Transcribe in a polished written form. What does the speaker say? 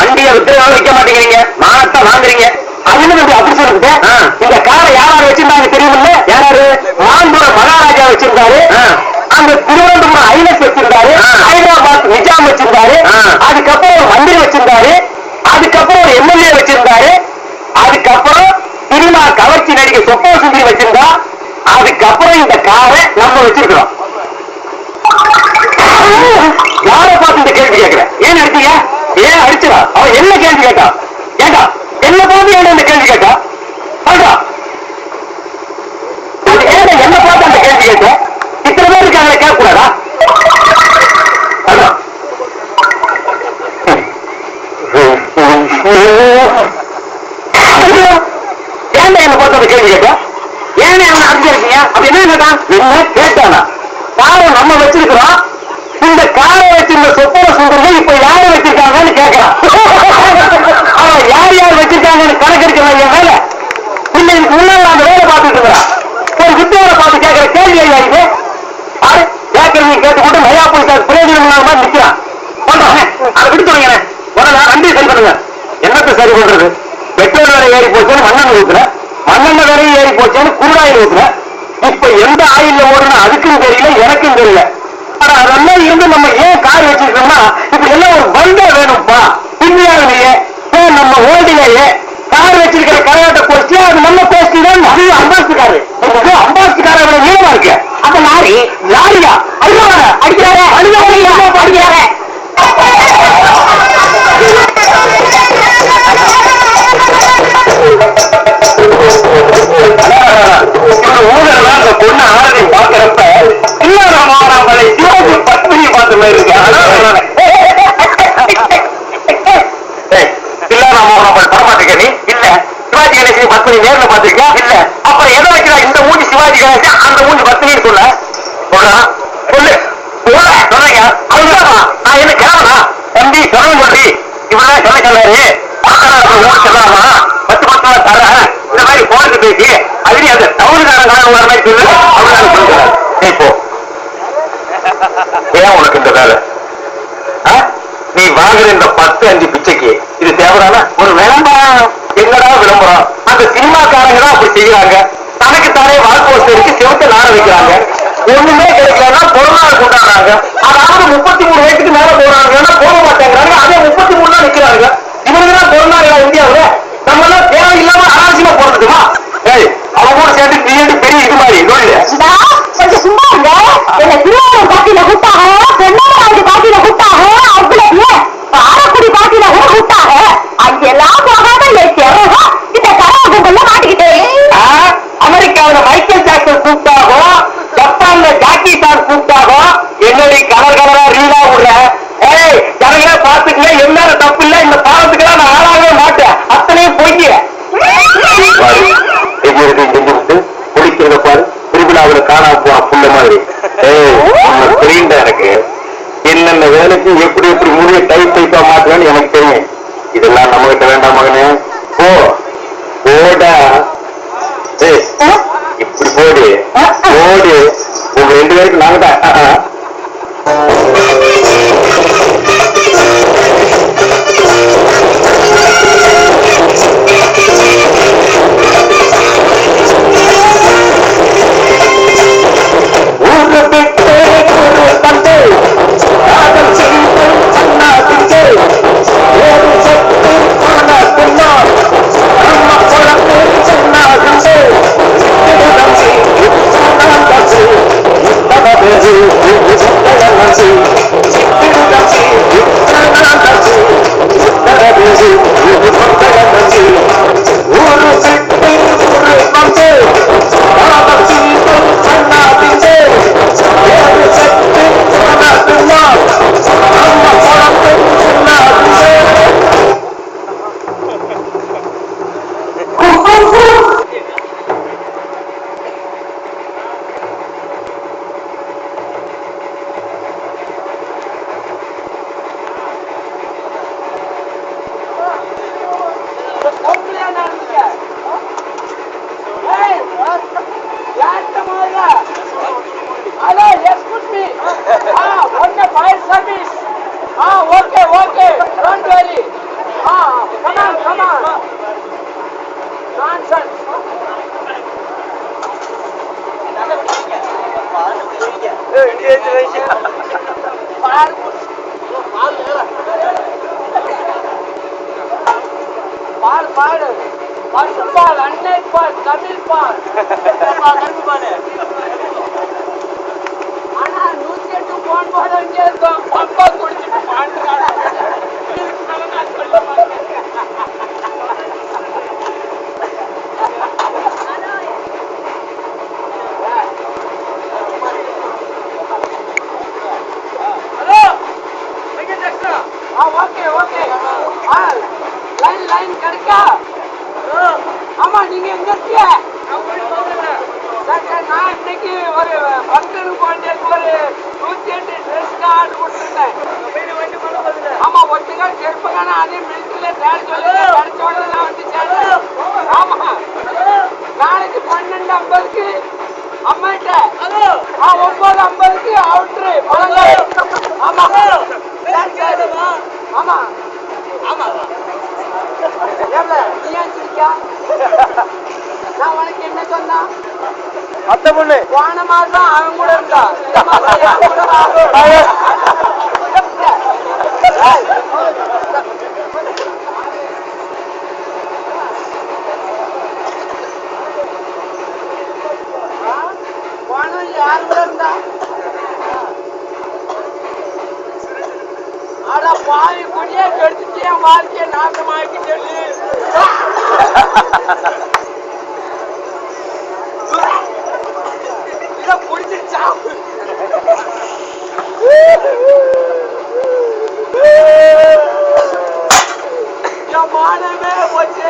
வண்டியை விற்கிறவங்க விற்க மாட்டேங்கிறீங்க, மானத்தை வாங்குறீங்க. அப்படி சொல்லுங்க. இந்த காரை யாராரு வச்சிருந்தாங்க தெரியுமில்ல? யாராரு? மாந்தூர் மகாராஜா வச்சிருந்தாரு, அந்த திருவனந்தபுரம் ஐலஸ் வச்சிருந்தாரு, ஹைதராபாத் நிஜாம் வச்சிருந்தாரு, அதுக்கப்புறம் ஒரு மந்திரி வச்சிருந்தாரு, அதுக்கப்புறம் ஒரு எம்எல்ஏ வச்சிருந்தாரு, அதுக்கப்புறம் சினிமா கவர்ச்சி நடிகை சொப்பா சுந்தரி வச்சிருந்தா, அதுக்கப்புறம் இந்த காரை நம்ம வச்சிருக்கிறோம். யாரை பார்த்து இந்த கேள்வி கேட்கிறேன்? ஏன் அடிச்சீங்க? ஏன் அடிச்சா? அவன் என்ன கேள்வி கேட்டா? கேட்டா என்ன பார்த்து ஏன் இந்த கேள்வி கேட்டா? சொல்றா, ஏன் என்ன பார்த்து அந்த கேள்வி கேட்டோம்? இத்தனை பேர் இருக்காங்க, கேட்க கூடாதா? ஏன் என்ன பார்த்து அந்த கேள்வி கேட்டோம்? ஏன் என்ன அடிச்சிருக்கீங்க? அப்படி என்ன கேட்டான்? என்ன கேட்டானா? காரை நம்ம வச்சிருக்கிறோம், இந்த காரை வச்சிருந்த சொப்பன சுந்தரிகள் இப்ப யாரை வச்சிருக்காங்கன்னு கேட்கிறான். அவன் யார் யார் வச்சிருக்காங்கன்னு கணக்கு இருக்கிறான் என் வேலை. இல்ல இதுக்கு முன்னாள் அந்த வேலை பார்த்துட்டு இருக்கிறான். ஒரு வித்தோட பார்த்து கேட்கிற கேள்வி ஐயா கேட்கறீங்க கேட்டுக்கிட்டு மயா போய் பிரயோஜனம் மாதிரி நிற்கிறான். பண்றாங்க அதை விட்டு சொல்லுங்க. முதல்ல வண்டி சரி பண்ணுங்க. என்னத்தை சரி பண்றது? பெட்ரோல் விலை ஏறி போச்சேன்னு மண்ணெண்ணெய் ஊத்துற, மண்ணெண்ணெய் விலையும் ஏறி போச்சேன்னு குருடாயில் ஊத்துற. இப்ப எந்த ஆயில்ல ஓடுனா அதுக்கும் தெரியல, எனக்கும் தெரியல. அதெல்லாம் இருந்து நம்ம ஏன் கார் வச்சிருக்கோம்னா, இப்ப எல்லாம் ஒரு பந்தா வேணும்ப்பா. இந்தியாவிலேயே நம்ம ஓடிலேயே கார் வச்சிருக்கிற கரையாட்ட கோஷ்டி, அது நம்ம கோஷ்டி தான். அது அம்பாஸ்டர் காரு, அம்பாஸ்டர் காரை விட நீளமா இருக்கு. அப்ப லாரி, லாரியா அடிக்கிறாரு, அடிக்கிறாரு. ஊழல் அந்த பொண்ணு ஆரதி பாக்குறப்ப சிவாஜி பத்மினி பார்த்த மாதிரி இருக்கு. படமாட்டிருக்க நீ? இல்ல. சிவாஜி கணேசன் பத்மினி நேர்ல பாத்திருக்க? இல்ல. அப்புறம் எதை வைக்கிறா? இந்த மூஞ்சி சிவாஜி கணேசன், அந்த மூஞ்சி பத்மினி சொல்ல சொல்லு சொல்றீங்க. அதுதான் நான் என்ன கிளம்பா தம்பி சொல்ல சொல்லி இவெல்லாம் சொல்ல சொல்லாரு. ஊர் சொல்லாமா 10 தர இந்த மாதிரி போனுக்கு பேசி அதுலயும் அந்த தவறுகாரங்க வர மாதிரி சொல்லு. அவனால சொல்லுறாரு. இப்போ ஏன் உனக்கு இந்த வேலை? நீ வாங்குற இந்த 10-5 பிச்சைக்கு இது தேவைதானா? ஒரு விளம்பரம் என்னடா விளம்பரம்? அந்த சினிமாக்காரங்க தான் அப்படி செய்யறாங்க. தனக்கு தானே வால்போஸ்ட் இருக்கு, செவத்தை நாட வைக்கிறாங்க. ஒண்ணுமே கிடைக்கலன்னா பொருளாதார கொண்டாடுறாங்க. அதாவது 33 வயசுக்கு மேல போறாங்கன்னா போக மாட்டேங்கிறாங்க. அதே 33 தான் நிக்கிறாங்க. இவருக்குதான் பொருளாதார இந்தியாவுல நம்ம எல்லாம் தேவையில்லாம அனாவசியமா போறதுக்குமா? அவங்க சேர்ந்து கிரியேட்டு பெரிய இது மாதிரி கொஞ்சம் சும்மா இருங்க. என்ன திருவாரூர் பாட்டியில கூட்டாக, தென்னாடு பாட்டியில கூட்டாக, அவ்வளவு காரக்குடி பாட்டியில கூட கூட்டாக, அங்கெல்லாம் போகாம இந்த கராகுள்ள மாட்டிக்கிட்டே. அமெரிக்காவில மைக்கேல் ஜாக்சன் கூப்பிட்டாகும், ஜப்பான்ல ஜாக்கி சான் கூப்பிட்டாகும். என்னுடைய கலர் கலரா ரீலா விடுற ஜனங்களே பார்த்துக்கல. என்ன தப்பு இல்ல, இந்த பாவத்துக்கெல்லாம் நான் ஆளாகவே மாட்டேன். அத்தனையும் பொய்ய குடிக்கிறத பாரு. திருவிழாவில் காணாம போன புள்ள மாதிரி புரியுண்டா எனக்கு. என்னென்ன வேலைக்கு எப்படி எப்படி முடிய டைப்பா மாட்டுவேன்னு எனக்கு தெரியும். இதெல்லாம் நம்ம கிட்ட வேண்டாம் மகனே. போடா இப்படி போடு போடு. உங்க 2 பேருக்கு நாங்க தான். பாடு பசுபால் அன்னை பால் தமிழ் பால் ஆனா 108 போன் போட வேண்டியிருக்கோம் அப்பா குடிச்சிட்டு பாடுறாங்க ஓகே ஓகே லைன் லைன் கிடைக்கா ஆமா நீங்க எங்க இருக்கீங்க நான் இன்னைக்கு ஒரு பங்கனு பாண்டியருக்கு ஒரு 108 ட்ரெஸ் ஆர்டர் கொடுத்துருந்தேன் ஆமா ஒட்டுக்கா செருப்புக்கான அதே மிலிட்டரியில தேட சொல்லி கிடைச்சோட நான் வந்து சேர்ந்தேன் ஆமா நாளைக்கு 12:50க்கு அம்மாட்ட 9:50க்கு அவுட்ரு ஆமா ஆமா ஆமா நீ ஏன் சிரிக்கா நான் உனக்கு என்ன சொன்னா அத்தை பொண்ணு போன மாசம் அவன் கூட இருந்தா இந்த மாசம் என் கூட போன யார் கூட இருந்தா ஆனா பாவி குடியே கெடுத்துட்டு என் வாழ்க்கையை நாசமாக்கிட்டு இத புடிச்சிருச்சா என் மானமே போச்சு